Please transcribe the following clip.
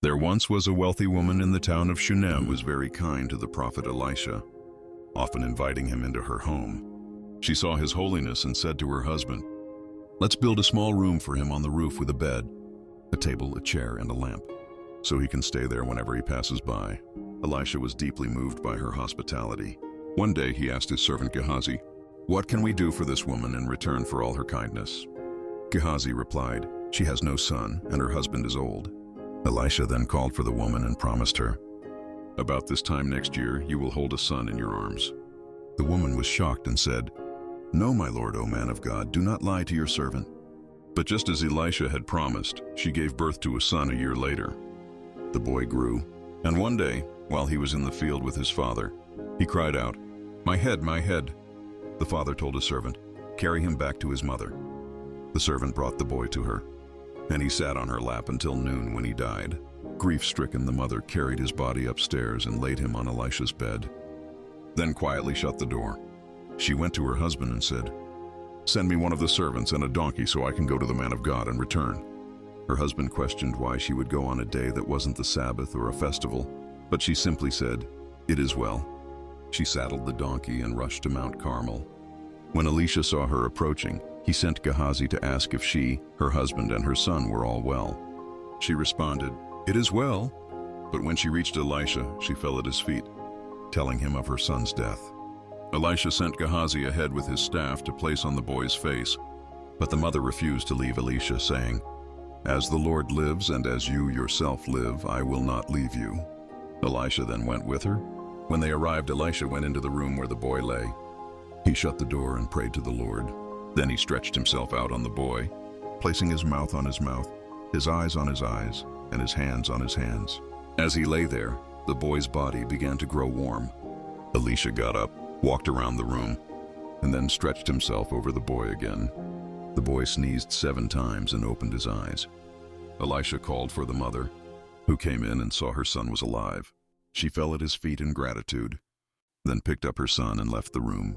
There once was a wealthy woman in the town of Shunem who was very kind to the prophet Elisha, often inviting him into her home. She saw his holiness and said to her husband, "Let's build a small room for him on the roof with a bed, a table, a chair, and a lamp, so he can stay there whenever he passes by." Elisha was deeply moved by her hospitality. One day he asked his servant Gehazi, "What can we do for this woman in return for all her kindness?" Gehazi replied, "She has no son, and her husband is old." Elisha then called for the woman and promised her, "About this time next year you will hold a son in your arms." The woman was shocked and said, "No, my lord, O man of God, do not lie to your servant." But just as Elisha had promised, she gave birth to a son a year later. The boy grew, and one day, while he was in the field with his father, he cried out, "My head, my head." The father told his servant, "Carry him back to his mother." The servant brought the boy to her, and he sat on her lap until noon when he died. Grief-stricken, the mother carried his body upstairs and laid him on Elisha's bed, then quietly shut the door. She went to her husband and said, "Send me one of the servants and a donkey so I can go to the man of God and return." Her husband questioned why she would go on a day that wasn't the Sabbath or a festival, but she simply said, "It is well." She saddled the donkey and rushed to Mount Carmel. When Elisha saw her approaching, he sent Gehazi to ask if she, her husband, and her son were all well. She responded, "It is well." But when she reached Elisha, she fell at his feet, telling him of her son's death. Elisha sent Gehazi ahead with his staff to place on the boy's face, but the mother refused to leave Elisha, saying, "As the Lord lives and as you yourself live, I will not leave you." Elisha then went with her. When they arrived, Elisha went into the room where the boy lay. He shut the door and prayed to the Lord. Then he stretched himself out on the boy, placing his mouth on his mouth, his eyes on his eyes, and his hands on his hands. As he lay there, the boy's body began to grow warm. Elisha got up, walked around the room, and then stretched himself over the boy again. The boy sneezed 7 times and opened his eyes. Elisha called for the mother, who came in and saw her son was alive. She fell at his feet in gratitude, then picked up her son and left the room.